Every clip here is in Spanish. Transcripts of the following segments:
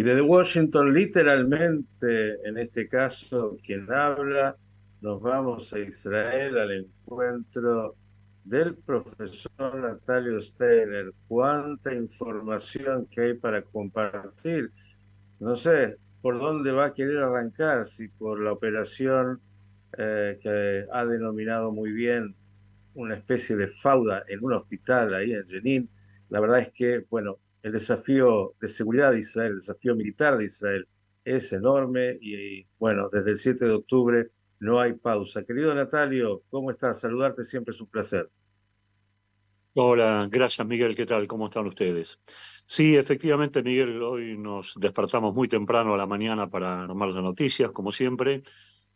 desde Washington, literalmente, en este caso, quien habla, nos vamos a Israel al encuentro del profesor Natalio Steiner. Cuánta información que hay para compartir. No sé por dónde va a querer arrancar, si por la operación que ha denominado muy bien una especie de fauda en un hospital ahí en Jenin. La verdad es que, bueno, el desafío de seguridad de Israel, el desafío militar de Israel es enorme y, bueno, desde el 7 de octubre no hay pausa. Querido Natalio, ¿cómo estás? Saludarte siempre es un placer. Hola, gracias Miguel, ¿qué tal? ¿Cómo están ustedes? Sí, efectivamente Miguel, hoy nos despertamos muy temprano a la mañana para armar las noticias, como siempre,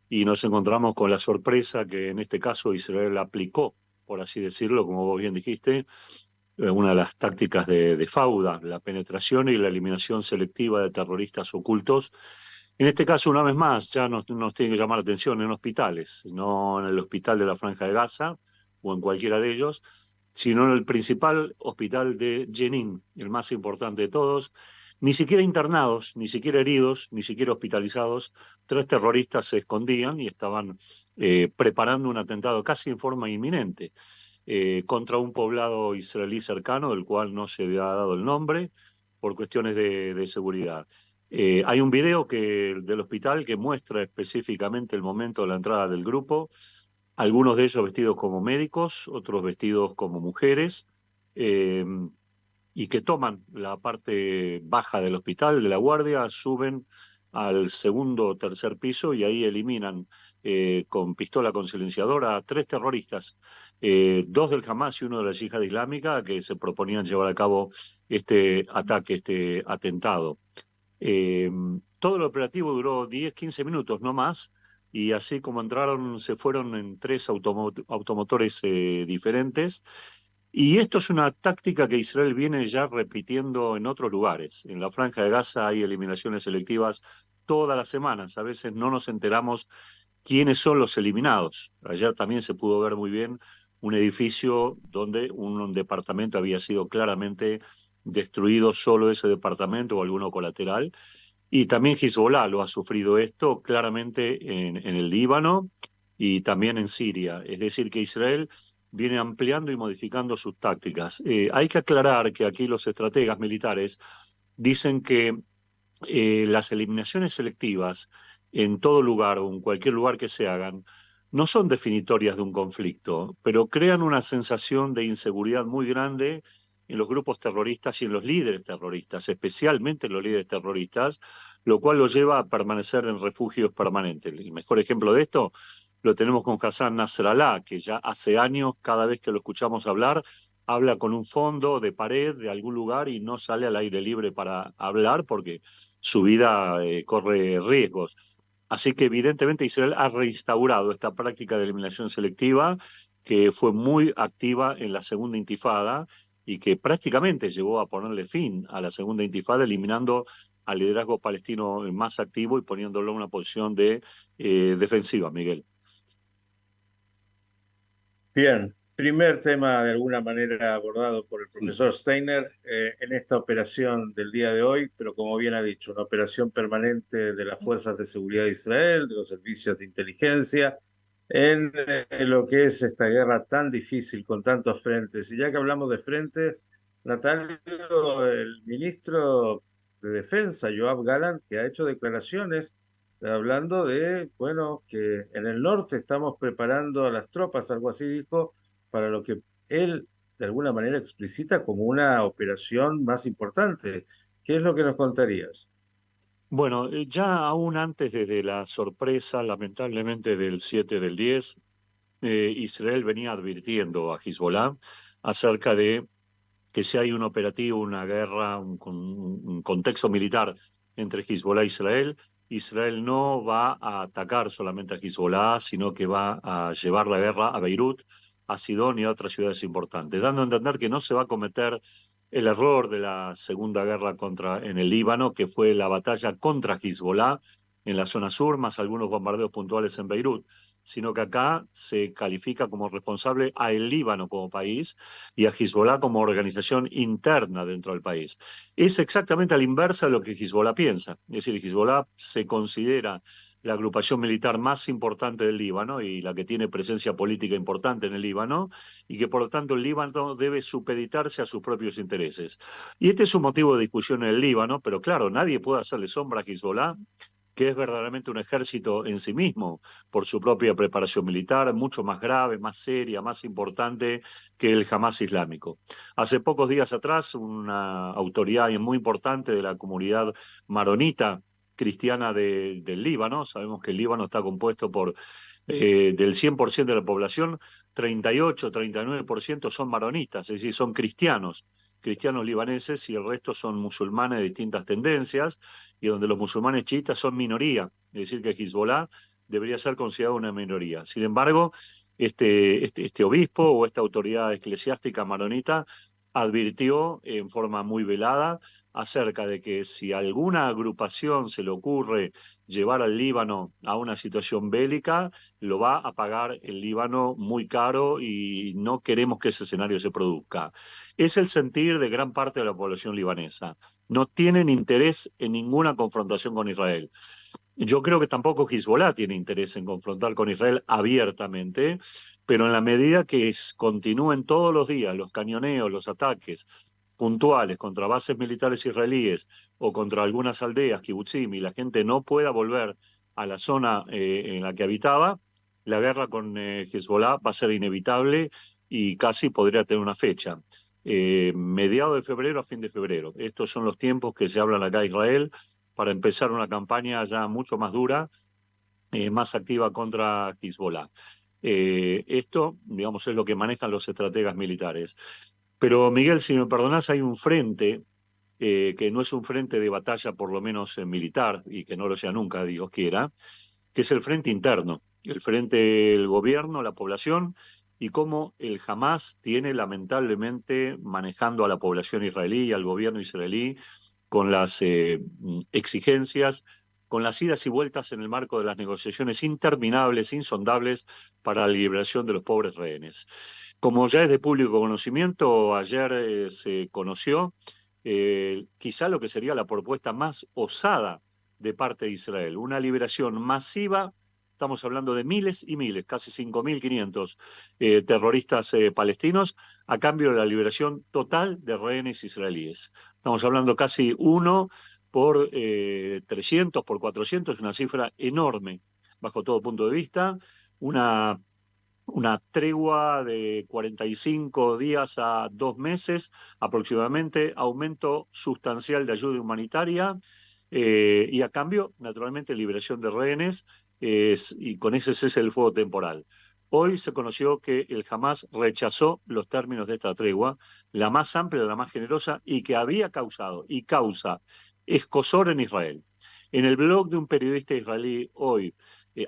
y nos encontramos con la sorpresa que en este caso Israel aplicó, por así decirlo, como vos bien dijiste, una de las tácticas de Fauda, la penetración y la eliminación selectiva de terroristas ocultos. En este caso, una vez más, ya nos tiene que llamar la atención en hospitales, no en el hospital de la Franja de Gaza o en cualquiera de ellos, sino en el principal hospital de Jenin, el más importante de todos. Ni siquiera internados, ni siquiera heridos, ni siquiera hospitalizados, tres terroristas se escondían y estaban preparando un atentado casi en forma inminente contra un poblado israelí cercano, del cual no se ha dado el nombre, por cuestiones de seguridad. Hay un video del hospital que muestra específicamente el momento de la entrada del grupo, algunos de ellos vestidos como médicos, otros vestidos como mujeres, eh, y que toman la parte baja del hospital, de la guardia, suben al segundo o tercer piso y ahí eliminan con pistola con silenciador a tres terroristas, dos del Hamas y uno de la Yihad Islámica, que se proponían llevar a cabo este ataque, este atentado. Eh, Todo el operativo duró 10, 15 minutos, no más, y así como entraron, se fueron en tres automotores diferentes. Y esto es una táctica que Israel viene ya repitiendo en otros lugares. En la Franja de Gaza hay eliminaciones selectivas todas las semanas. A veces no nos enteramos quiénes son los eliminados. Ayer también se pudo ver muy bien un edificio donde un departamento había sido claramente destruido, solo ese departamento o alguno colateral. Y también Hezbollah lo ha sufrido esto claramente en el Líbano y también en Siria. Es decir, que Israel viene ampliando y modificando sus tácticas. Hay que aclarar que aquí los estrategas militares dicen que las eliminaciones selectivas en todo lugar o en cualquier lugar que se hagan no son definitorias de un conflicto, pero crean una sensación de inseguridad muy grande en los grupos terroristas y en los líderes terroristas, especialmente en los líderes terroristas, lo cual los lleva a permanecer en refugios permanentes. El mejor ejemplo de esto lo tenemos con Hassan Nasrallah, que ya hace años, cada vez que lo escuchamos hablar, habla con un fondo de pared de algún lugar y no sale al aire libre para hablar porque su vida corre riesgos. Así que evidentemente Israel ha reinstaurado esta práctica de eliminación selectiva que fue muy activa en la segunda intifada y que prácticamente llegó a ponerle fin a la segunda intifada, eliminando al liderazgo palestino más activo y poniéndolo en una posición de defensiva, Miguel. Bien, primer tema de alguna manera abordado por el profesor Steiner en esta operación del día de hoy, pero como bien ha dicho, una operación permanente de las fuerzas de seguridad de Israel, de los servicios de inteligencia, en lo que es esta guerra tan difícil con tantos frentes. Y ya que hablamos de frentes, Natalio, el ministro de Defensa, Yoav Gallant, que ha hecho declaraciones hablando de, bueno, que en el norte estamos preparando a las tropas, algo así dijo, para lo que él de alguna manera explicita como una operación más importante. ¿Qué es lo que nos contarías? Bueno, ya aún antes de la sorpresa, lamentablemente, del 7 del 10, Israel venía advirtiendo a Hezbollah acerca de que si hay un operativo, una guerra, un contexto militar entre Hezbollah e Israel, Israel no va a atacar solamente a Hezbollah, sino que va a llevar la guerra a Beirut, a Sidón y a otras ciudades importantes, dando a entender que no se va a cometer el error de la Segunda Guerra en el Líbano, que fue la batalla contra Hezbollah en la zona sur, más algunos bombardeos puntuales en Beirut, sino que acá se califica como responsable a el Líbano como país y a Hezbollah como organización interna dentro del país. Es exactamente a la inversa de lo que Hezbollah piensa. Es decir, Hezbollah se considera la agrupación militar más importante del Líbano y la que tiene presencia política importante en el Líbano, y que por lo tanto el Líbano debe supeditarse a sus propios intereses. Y este es un motivo de discusión en el Líbano, pero claro, nadie puede hacerle sombra a Hezbollah, que es verdaderamente un ejército en sí mismo, por su propia preparación militar, mucho más grave, más seria, más importante que el Hamas islámico. Hace pocos días atrás, una autoridad muy importante de la comunidad maronita cristiana del Líbano, sabemos que el Líbano está compuesto por del 100% de la población, 38, 39% son maronitas, es decir, son cristianos, cristianos libaneses, y el resto son musulmanes de distintas tendencias, y donde los musulmanes chiitas son minoría, es decir, que Hezbollah debería ser considerado una minoría. Sin embargo, este obispo o esta autoridad eclesiástica maronita advirtió en forma muy velada acerca de que si a alguna agrupación se le ocurre llevar al Líbano a una situación bélica, lo va a pagar el Líbano muy caro y no queremos que ese escenario se produzca. Es el sentir de gran parte de la población libanesa. No tienen interés en ninguna confrontación con Israel. Yo creo que tampoco Hezbollah tiene interés en confrontar con Israel abiertamente, pero en la medida que continúen todos los días los cañoneos, los ataques puntuales contra bases militares israelíes o contra algunas aldeas, kibutzim, y la gente no pueda volver a la zona en la que habitaba, la guerra con Hezbollah va a ser inevitable y casi podría tener una fecha. Mediado de febrero a fin de febrero. Estos son los tiempos que se hablan acá en Israel para empezar una campaña ya mucho más dura, más activa contra Hezbollah. Esto, digamos, es lo que manejan los estrategas militares. Pero, Miguel, si me perdonás, hay un frente que no es un frente de batalla, por lo menos militar, y que no lo sea nunca, Dios quiera, que es el frente interno, el frente del gobierno, la población, y cómo el Hamas tiene lamentablemente manejando a la población israelí y al gobierno israelí con las exigencias, con las idas y vueltas en el marco de las negociaciones interminables, insondables, para la liberación de los pobres rehenes. Como ya es de público conocimiento, ayer se conoció quizá lo que sería la propuesta más osada de parte de Israel, una liberación masiva. Estamos hablando de miles y miles, casi 5.500 terroristas palestinos, a cambio de la liberación total de rehenes israelíes. Estamos hablando casi uno por 300, por 400, una cifra enorme bajo todo punto de vista, una tregua de 45 días a 2 meses aproximadamente, aumento sustancial de ayuda humanitaria y a cambio, naturalmente, liberación de rehenes y con ese cese del fuego temporal. Hoy se conoció que el Hamas rechazó los términos de esta tregua, la más amplia, la más generosa, y que había causado y causa escozor en Israel. En el blog de un periodista israelí hoy,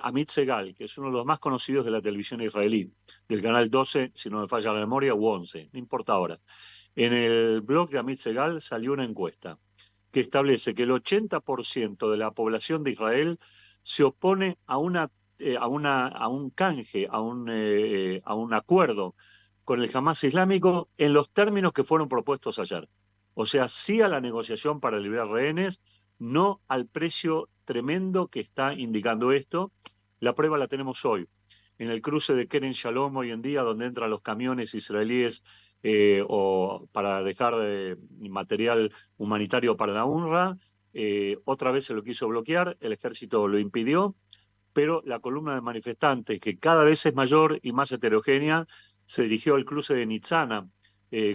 Amit Segal, que es uno de los más conocidos de la televisión israelí, del canal 12, si no me falla la memoria, u 11, no importa ahora. En el blog de Amit Segal salió una encuesta que establece que el 80% de la población de Israel se opone a un canje, a un acuerdo con el Hamas islámico en los términos que fueron propuestos ayer. O sea, sí a la negociación para liberar rehenes, no al precio tremendo que está indicando esto. La prueba la tenemos hoy. En el cruce de Kerem Shalom hoy en día, donde entran los camiones israelíes o para dejar material humanitario para la UNRWA, otra vez se lo quiso bloquear, el ejército lo impidió, pero la columna de manifestantes, que cada vez es mayor y más heterogénea, se dirigió al cruce de Nitzana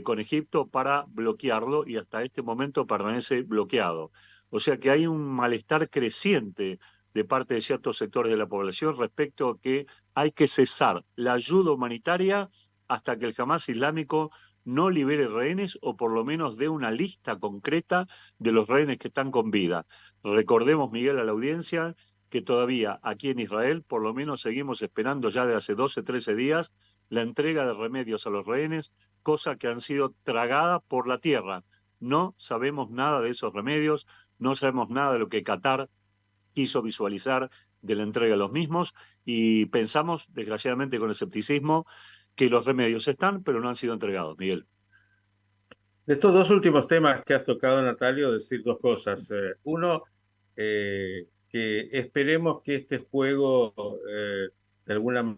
con Egipto para bloquearlo y hasta este momento permanece bloqueado. O sea que hay un malestar creciente de parte de ciertos sectores de la población respecto a que hay que cesar la ayuda humanitaria hasta que el Hamas islámico no libere rehenes o por lo menos dé una lista concreta de los rehenes que están con vida. Recordemos, Miguel, a la audiencia que todavía aquí en Israel por lo menos seguimos esperando ya de hace 12, 13 días la entrega de remedios a los rehenes, cosa que han sido tragadas por la tierra. No sabemos nada de esos remedios, no sabemos nada de lo que Qatar quiso visualizar de la entrega de los mismos y pensamos, desgraciadamente con escepticismo, que los remedios están, pero no han sido entregados, Miguel. De estos dos últimos temas que has tocado, Natalio, decir dos cosas. Uno, que esperemos que este juego, de alguna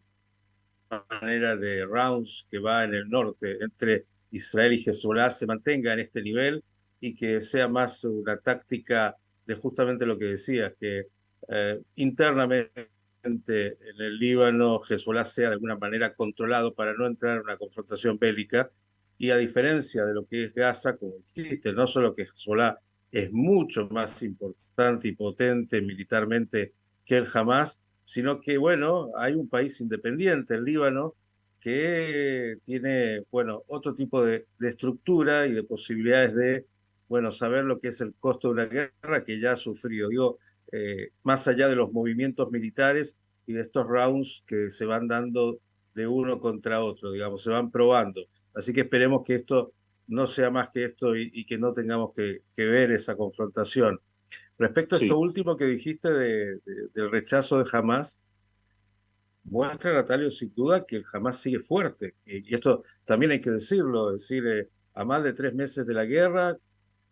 manera de rounds que va en el norte entre Israel y Hezbollah, se mantenga en este nivel y que sea más una táctica de justamente lo que decías, que internamente en el Líbano Hezbollah sea de alguna manera controlado para no entrar en una confrontación bélica. Y a diferencia de lo que es Gaza, como dijiste, no solo que Hezbollah es mucho más importante y potente militarmente que el Hamas, sino que, bueno, hay un país independiente, el Líbano, que tiene, bueno, otro tipo de estructura y de posibilidades de, bueno, saber lo que es el costo de una guerra que ya ha sufrido. Digo, más allá de los movimientos militares y de estos rounds que se van dando de uno contra otro, digamos, se van probando. Así que esperemos que esto no sea más que esto y que no tengamos que ver esa confrontación. Respecto a esto Sí, último que dijiste del rechazo de Hamas, muestra, Natalio, sin duda que el Hamas sigue fuerte. Y esto también hay que decirlo, es decir, a más de 3 meses de la guerra,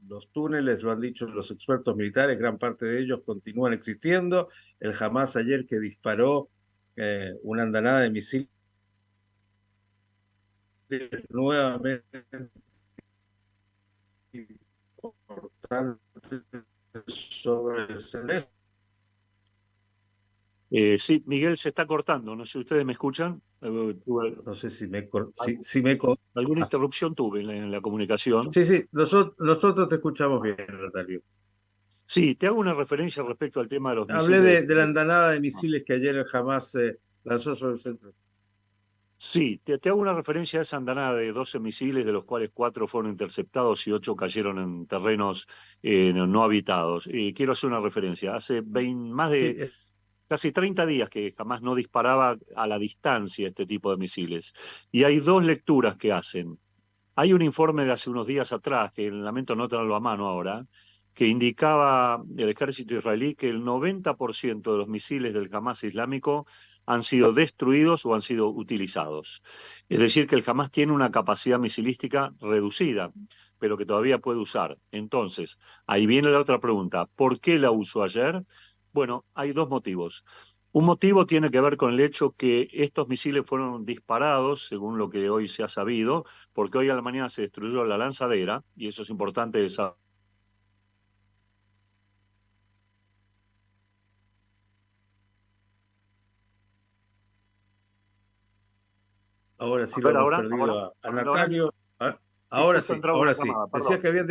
los túneles, lo han dicho los expertos militares, gran parte de ellos continúan existiendo. El Hamas ayer que disparó una andanada de misiles nuevamente importantes sobre el celeste. sí, Miguel se está cortando, no sé si ustedes me escuchan. Tuve No sé si me... alguna Ah, interrupción tuve en la comunicación. sí, sí, nosotros te escuchamos bien, Natalio. Sí, te hago una referencia respecto al tema de los Hablé misiles. de la andanada de misiles que ayer el Hamas lanzó sobre el centro. Sí, te hago una referencia a esa andanada de 12 misiles, de los cuales 4 fueron interceptados y 8 cayeron en terrenos no habitados. Quiero hacer una referencia. Hace más Sí, de casi 30 días que jamás no disparaba a la distancia este tipo de misiles. Y hay dos lecturas que hacen. Hay un informe de hace unos días atrás, que lamento no tenerlo a mano ahora, que indicaba el ejército israelí que el 90% de los misiles del Hamas islámico han sido destruidos o han sido utilizados. Es decir, que el Hamas tiene una capacidad misilística reducida, pero que todavía puede usar. Entonces, ahí viene la otra pregunta. ¿Por qué la usó ayer? Bueno, hay dos motivos. Un motivo tiene que ver con el hecho que estos misiles fueron disparados, según lo que hoy se ha sabido, porque hoy a la mañana se destruyó la lanzadera, y eso es importante de saber. ahora A sí lo ver, hemos ahora, perdido a a ver, ahora, Natalio. Ah, sí, ahora justo sí, entraba una ahora sí. llamada, Decía perdón. que habían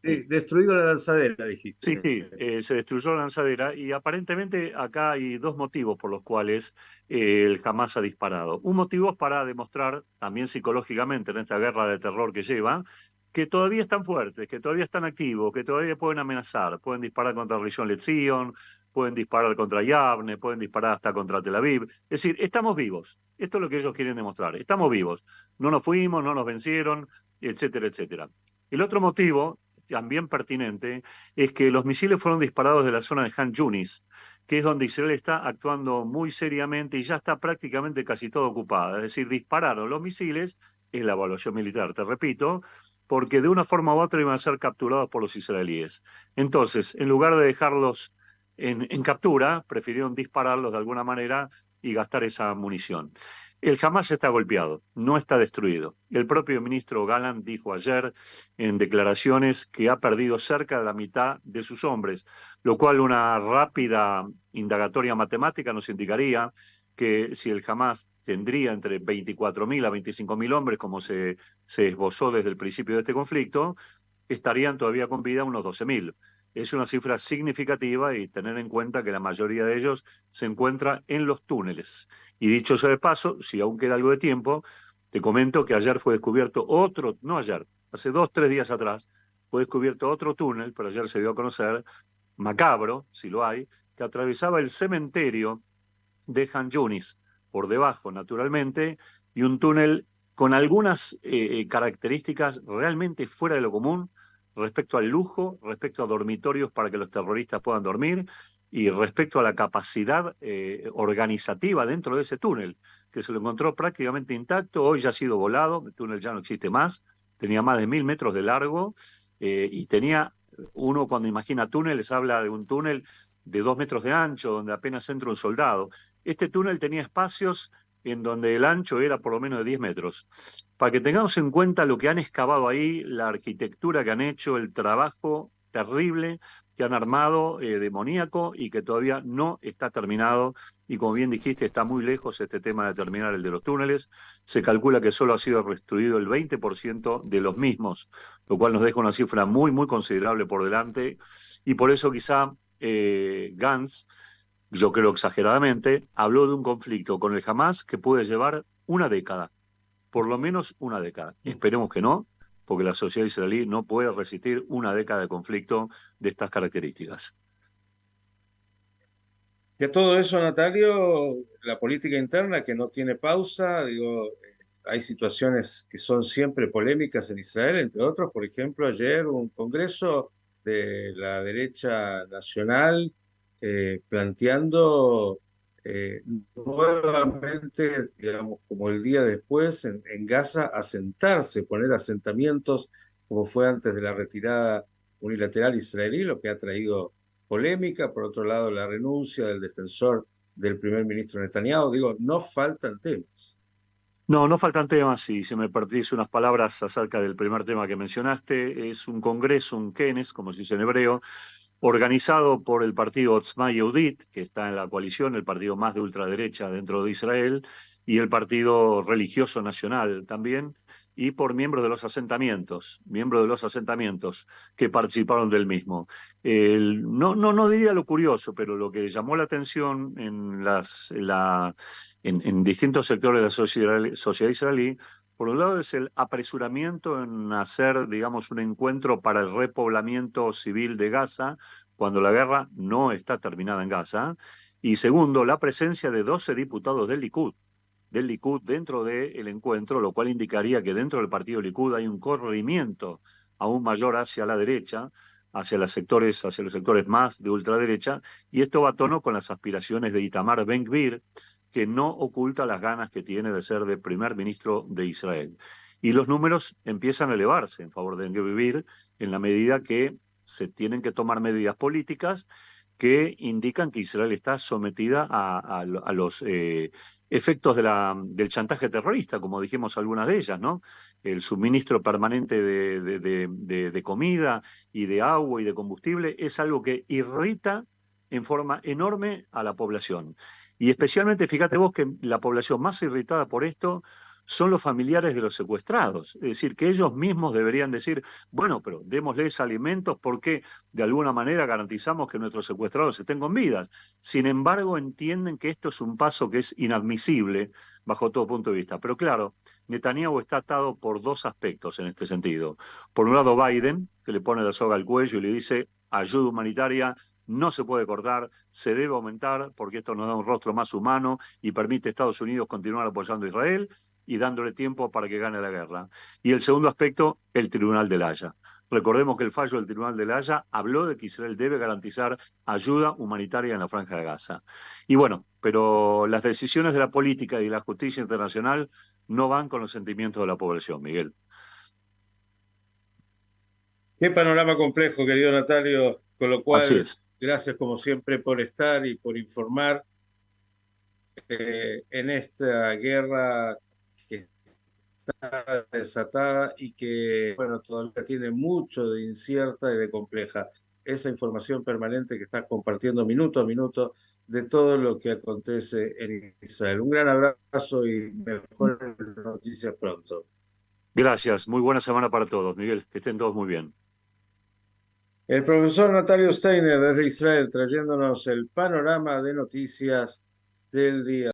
Sí. destruido la lanzadera, dijiste. Sí, sí, se destruyó la lanzadera y aparentemente acá hay dos motivos por los cuales el Hamas ha disparado. Un motivo es para demostrar, también psicológicamente en esta guerra de terror que llevan, que todavía están fuertes, que todavía están activos, que todavía pueden amenazar, pueden disparar contra Rishon LeZion, pueden disparar contra Yavne, pueden disparar hasta contra Tel Aviv. Es decir, estamos vivos. Esto es lo que ellos quieren demostrar. Estamos vivos. No nos fuimos, no nos vencieron, etcétera, etcétera. El otro motivo, también pertinente, es que los misiles fueron disparados de la zona de Han Yunis, que es donde Israel está actuando muy seriamente y ya está prácticamente casi todo ocupada. Es decir, dispararon los misiles, es la evaluación militar, te repito, porque de una forma u otra iban a ser capturados por los israelíes. Entonces, en lugar de dejarlos en captura, prefirieron dispararlos de alguna manera y gastar esa munición. El Hamas está golpeado, no está destruido. El propio ministro Gallant dijo ayer en declaraciones que ha perdido cerca de la mitad de sus hombres, lo cual una rápida indagatoria matemática nos indicaría que si el Hamas tendría entre 24.000 a 25.000 hombres, como se esbozó desde el principio de este conflicto, estarían todavía con vida unos 12.000. Es una cifra significativa y tener en cuenta que la mayoría de ellos se encuentra en los túneles. Y dicho sea de paso, si aún queda algo de tiempo, te comento que ayer fue descubierto otro, no ayer, hace 2, 3 días atrás, fue descubierto otro túnel, pero ayer se dio a conocer, macabro, si lo hay, que atravesaba el cementerio de Han Yunis, por debajo, naturalmente, y un túnel con algunas características realmente fuera de lo común respecto al lujo, respecto a dormitorios para que los terroristas puedan dormir y respecto a la capacidad organizativa dentro de ese túnel, que se lo encontró prácticamente intacto, hoy ya ha sido volado, el túnel ya no existe más, tenía más de 1000 metros de largo y tenía, uno cuando imagina túneles habla de un túnel de 2 metros de ancho, donde apenas entra un soldado. Este túnel tenía espacios en donde el ancho era por lo menos de 10 metros. Para que tengamos en cuenta lo que han excavado ahí, la arquitectura que han hecho, el trabajo terrible que han armado, demoníaco, y que todavía no está terminado. Y como bien dijiste, está muy lejos este tema de terminar el de los túneles. Se calcula que solo ha sido reconstruido el 20% de los mismos, lo cual nos deja una cifra muy, muy considerable por delante. Y por eso quizá Gantz, yo creo exageradamente, habló de un conflicto con el Hamas que puede llevar una década, por lo menos una década. Esperemos que no, porque la sociedad israelí no puede resistir una década de conflicto de estas características. Que todo eso, Natalio, la política interna que no tiene pausa, digo, hay situaciones que son siempre polémicas en Israel, entre otros, por ejemplo, ayer un congreso de la derecha nacional planteando nuevamente, digamos, como el día después, en Gaza, asentarse, poner asentamientos como fue antes de la retirada unilateral israelí, lo que ha traído polémica, por otro lado la renuncia del defensor del primer ministro Netanyahu, digo, no faltan temas. No, no faltan temas, y si me permitís unas palabras acerca del primer tema que mencionaste, es un congreso, un kenes, como se dice en hebreo, organizado por el partido Otzma Yehudit, que está en la coalición, el partido más de ultraderecha dentro de Israel, y el Partido Religioso Nacional también, y por miembros de los asentamientos que participaron del mismo. No diría lo curioso, pero lo que llamó la atención en distintos sectores de la sociedad israelí, por un lado es el apresuramiento en hacer, digamos, un encuentro para el repoblamiento civil de Gaza, cuando la guerra no está terminada en Gaza. Y segundo, la presencia de 12 diputados del Likud dentro del encuentro, lo cual indicaría que dentro del partido Likud hay un corrimiento aún mayor hacia la derecha, hacia los sectores más de ultraderecha, y esto va a tono con las aspiraciones de Itamar Ben-Gvir, que no oculta las ganas que tiene de ser de primer ministro de Israel. Y los números empiezan a elevarse en favor de Ben-Gvir en la medida que se tienen que tomar medidas políticas que indican que Israel está sometida a los efectos del chantaje terrorista, como dijimos algunas de ellas, ¿no? El suministro permanente de comida y de agua y de combustible es algo que irrita en forma enorme a la población. Y especialmente, fíjate vos que la población más irritada por esto son los familiares de los secuestrados. Es decir, que ellos mismos deberían decir, bueno, pero démosles alimentos porque de alguna manera garantizamos que nuestros secuestrados estén con vidas. Sin embargo, entienden que esto es un paso que es inadmisible bajo todo punto de vista. Pero claro, Netanyahu está atado por dos aspectos en este sentido. Por un lado, Biden, que le pone la soga al cuello y le dice, ayuda humanitaria no se puede cortar, se debe aumentar porque esto nos da un rostro más humano y permite a Estados Unidos continuar apoyando a Israel y dándole tiempo para que gane la guerra. Y el segundo aspecto, el Tribunal de la Haya. Recordemos que el fallo del Tribunal de la Haya habló de que Israel debe garantizar ayuda humanitaria en la Franja de Gaza. Y bueno, pero las decisiones de la política y de la justicia internacional no van con los sentimientos de la población, Miguel. Qué panorama complejo, querido Natalio, con lo Así cual, es. gracias como siempre por estar y por informar en esta guerra que está desatada y que, bueno, todavía tiene mucho de incierta y de compleja. Esa información permanente que estás compartiendo minuto a minuto de todo lo que acontece en Israel. Un gran abrazo y mejores noticias pronto. Gracias. Muy buena semana para todos, Miguel. Que estén todos muy bien. El profesor Natalio Steiner desde Israel trayéndonos el panorama de noticias del día.